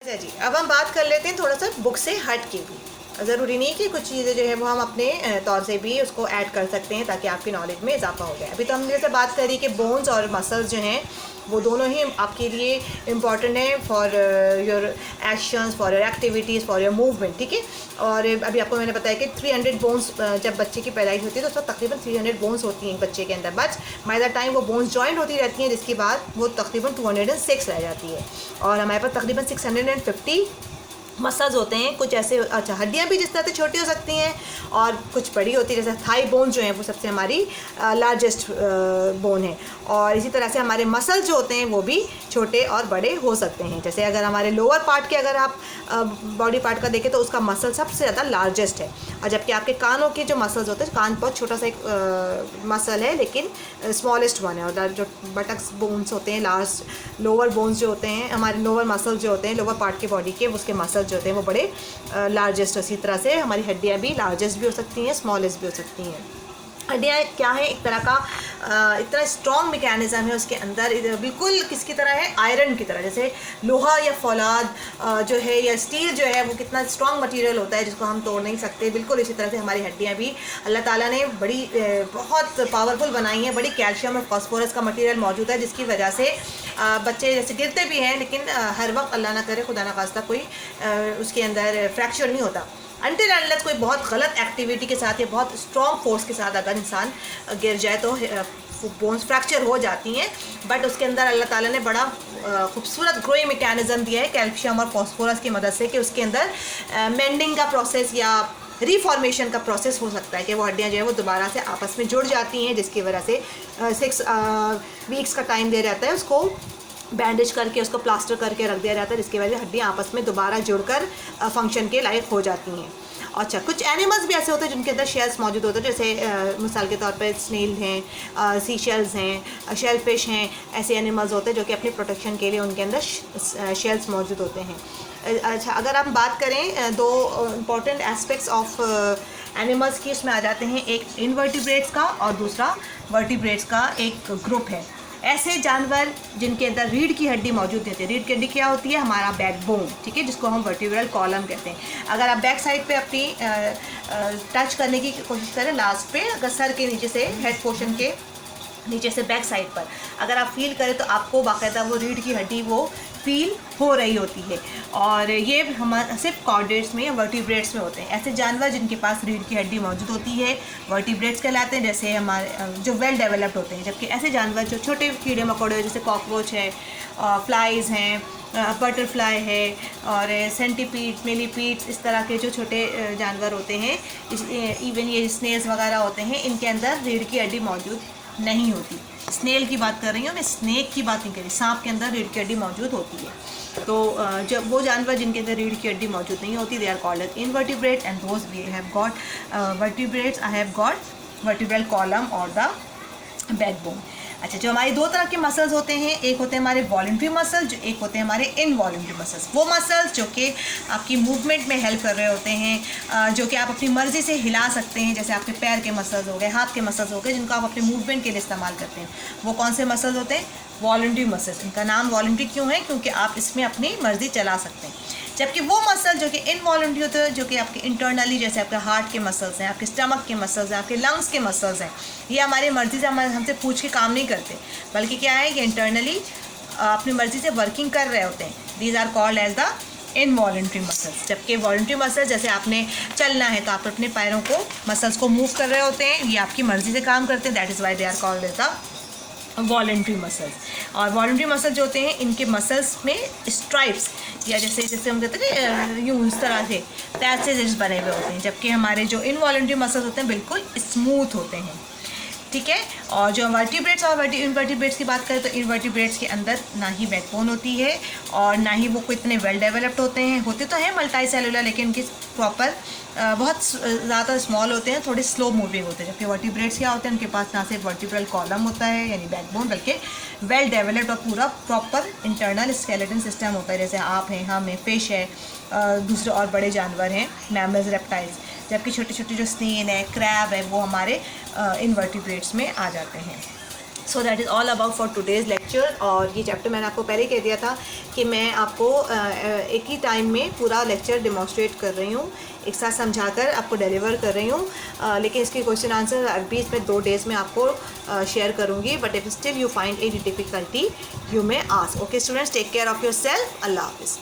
अच्छा जी, अब हम बात कर लेते हैं थोड़ा सा बुक से हट के भी। ज़रूरी नहीं कि कुछ चीज़ें जो है वो हम अपने तौर से भी उसको ऐड कर सकते हैं ताकि आपकी नॉलेज में इजाफा हो जाए। अभी तो हमने जैसे बात करी कि बोन्स और मसल्स जो हैं वो दोनों ही आपके लिए इम्पॉर्टेंट हैं for your actions, for your activities, for your movement, ठीक है। और अभी आपको मैंने बताया कि 300 बोन्स जब बच्चे की पैदाइश होती है तो उस वक्त तकरीबन 300 बोन्स होती हैं बच्चे के अंदर, बट बाय द टाइम वो बोन्स जॉइंट होती रहती हैं, जिसके बाद वो तकरीबन 206 रह जाती है और हमारे पास तकरीबन 650 मसल्स होते हैं। कुछ ऐसे, अच्छा, हड्डियाँ भी जिस तरह से छोटी हो सकती हैं और कुछ बड़ी होती है, जैसे थाई बोन जो है वो सबसे हमारी लार्जेस्ट बोन है। और इसी तरह से हमारे मसल्स जो होते हैं वो भी छोटे और बड़े हो सकते हैं। जैसे अगर हमारे लोअर पार्ट के अगर आप बॉडी पार्ट का देखें तो उसका मसल सबसे ज़्यादा लार्जेस्ट है, और जबकि आपके कानों के जो मसल्स होते हैं, कान बहुत छोटा सा एक मसल है लेकिन स्मॉलेस्ट वन है। और जो बटक्स बोन्स होते हैं, लास्ट लोअर बोन्स जो होते हैं, हमारे लोअर मसल्स जो होते हैं लोअर पार्ट के बॉडी के, उसके मसल्स जो होते हैं वो बड़े लार्जेस्ट। इसी तरह से हमारी हड्डियाँ भी लार्जेस्ट भी हो सकती हैं, स्मॉलेस्ट भी हो सकती हैं। हड्डियाँ क्या है, एक तरह का इतना स्ट्रॉन्ग मैकेनिज़्म है उसके अंदर, बिल्कुल किसकी तरह है, आयरन की तरह। जैसे लोहा या फौलाद जो है या स्टील जो है वो कितना स्ट्रॉन्ग मटेरियल होता है जिसको हम तोड़ नहीं सकते, बिल्कुल इसी तरह से हमारी हड्डियाँ भी अल्लाह ताला ने बड़ी बहुत पावरफुल बनाई हैं। बड़ी कैल्शियम और फास्फोरस का मटेरियल मौजूद है जिसकी वजह से बच्चे जैसे गिरते भी हैं लेकिन हर वक्त अल्लाह ना करे, खुदा ना खास्ता, कोई उसके अंदर फ्रैक्चर नहीं होता। अनटिल अनलेस कोई बहुत गलत एक्टिविटी के साथ या बहुत स्ट्रॉन्ग फोर्स के साथ अगर इंसान गिर जाए तो बोन्स फ्रैक्चर हो जाती हैं। बट उसके अंदर अल्लाह ताला ने बड़ा खूबसूरत ग्रोइंग मैकेनिज़्म दिया है कैल्शियम और फास्फोरस की मदद से कि उसके अंदर मेंडिंग का प्रोसेस या रिफॉर्मेशन का प्रोसेस हो सकता है कि वो हड्डियाँ जो है वो दोबारा से आपस में जुड़ जाती हैं, जिसकी वजह से 6 वीक्स का टाइम दिया जाता है उसको बैंडेज करके, उसको प्लास्टर करके रख दिया जाता है, जिसकी वजह से हड्डियाँ आपस में दोबारा जुड़कर फंक्शन के लायक हो जाती हैं। अच्छा, कुछ एनिमल्स भी ऐसे होते हैं जिनके अंदर शेल्स मौजूद होते हैं, जैसे मिसाल के तौर पे स्नेल हैं, सी शेल्स हैं, शेल फिश हैं। ऐसे एनिमल्स होते हैं जो कि अपनी प्रोटेक्शन के लिए उनके अंदर शेल्स मौजूद होते हैं। अच्छा, अगर हम बात करें दो इम्पॉर्टेंट एस्पेक्ट्स ऑफ एनिमल्स की, इसमें आ जाते हैं एक इनवर्टिब्रेट्स का और दूसरा वर्टिब्रेट्स का एक ग्रुप है। ऐसे जानवर जिनके अंदर रीढ़ की हड्डी मौजूद नहीं होती। रीढ़ की हड्डी क्या होती है, हमारा बैकबोन, ठीक है, जिसको हम वर्टिब्रल कॉलम कहते हैं। अगर आप बैक साइड पे अपनी टच करने की कोशिश करें लास्ट पे, अगर सर के नीचे से, हेड पोर्शन के नीचे से बैक साइड पर अगर आप फील करें तो आपको बाकायदा वो रीढ़ की हड्डी वो फील हो रही होती है। और ये हमारे सिर्फ कॉर्डेट्स में या वर्टिब्रेट्स में होते हैं। ऐसे जानवर जिनके पास रीढ़ की हड्डी मौजूद होती है वर्टिब्रेट्स कहलाते हैं, जैसे हमारे जो वेल डेवलप्ड होते हैं। जबकि ऐसे जानवर जो छोटे कीड़े मकोड़े जैसे कॉकरोच है, फ्लाइज हैं, बटरफ्लाई है और सेंटीपीड, मिलीपीड्स, इस तरह के जो छोटे जानवर होते हैं, इवन ये स्नेल्स वगैरह होते हैं, इनके अंदर रीढ़ की हड्डी मौजूद नहीं होती। स्नेल की बात कर रही हूँ मैं, स्नेक की बात नहीं कर रही। सांप के अंदर रीढ़ की हड्डी मौजूद होती है। तो जब वो जानवर जिनके अंदर रीढ़ की हड्डी मौजूद नहीं होती, they are called as invertebrate, and those we have got vertebrates I have got vertebral column और द बैकबोन। अच्छा, जो हमारी दो तरह के मसल्स होते हैं, एक होते हैं हमारे वॉलंटरी मसल्स, जो एक होते हैं हमारे इनवॉलंटरी मसल्स। वो मसल्स जो कि आपकी मूवमेंट में हेल्प कर रहे होते हैं, जो कि आप अपनी मर्ज़ी से हिला सकते हैं, जैसे आपके पैर के मसल्स हो गए, हाथ के मसल्स हो गए, जिनको आप अपने मूवमेंट के लिए इस्तेमाल करते हैं। वो कौन से मसल्स होते हैं, वॉलंटरी मसल्स। इनका नाम वॉलंटरी क्यों है, क्योंकि आप इसमें अपनी मर्ज़ी चला सकते हैं। जबकि वो मसल जो कि इनवॉलंटरी होते हैं, जो कि आपके इंटरनली, जैसे आपके हार्ट के मसल्स हैं, आपके स्टमक के मसल्स हैं, आपके लंग्स के मसल्स हैं, ये हमारी मर्ज़ी से हमसे पूछ के काम नहीं करते, बल्कि क्या है, ये इंटरनली अपनी मर्ज़ी से वर्किंग कर रहे होते हैं। These are called as the involuntary muscles. जबकि वॉलंटरी मसल्स, जैसे आपने चलना है तो आप अपने पैरों को, मसल्स को मूव कर रहे होते हैं, ये आपकी मर्ज़ी से काम करते हैं, that is why they are called as the voluntary muscles. और वॉलंटरी मसल जो होते हैं, इनके मसल्स में स्ट्राइप्स या जैसे हम कहते हैं यूँ इस तरह से पैचेज बने हुए होते हैं, जबकि हमारे जो इनवॉलंटरी मसल्स होते हैं बिल्कुल स्मूथ होते हैं, ठीक है। और जो वर्टिब्रेट्स और इनवर्टिब्रेट्स की बात करें तो इनवर्टिब्रेट्स के अंदर ना ही बैकबोन होती है और ना ही वो कोई इतने वेल डेवलप्ड होते हैं। होते तो हैं मल्टी सेलुलर, लेकिन उनकी प्रॉपर बहुत ज़्यादा स्मॉल होते हैं, थोड़े स्लो मूविंग होते हैं। जबकि वर्टिब्रेट्स क्या होते हैं, उनके पास ना सिर्फ वर्टिब्रल कॉलम होता है यानी बैकबोन, बल्कि वेल डेवलप्ड और पूरा प्रॉपर इंटरनल स्केलेटन सिस्टम होता है। जैसे आप हैं, हम हैं, फिश है, दूसरे और बड़े जानवर हैं, मैमल्स, रेप्टाइल्स। जबकि छोटे छोटे जो स्नेल है, क्रैब है, वो हमारे इनवर्टिब्रेट्स में आ जाते हैं। So that is all about for today's lecture. और ये चैप्टर मैंने आपको पहले कह दिया था कि मैं आपको एक ही टाइम में पूरा लेक्चर डिमॉन्स्ट्रेट कर रही हूँ, एक साथ समझाकर आपको डिलीवर कर रही हूँ। लेकिन इसके क्वेश्चन आंसर अभी इसमें 2 डेज़ में आपको शेयर करूँगी। But if still you find any difficulty you may ask. Okay students, take care of your yourself हाफिज़।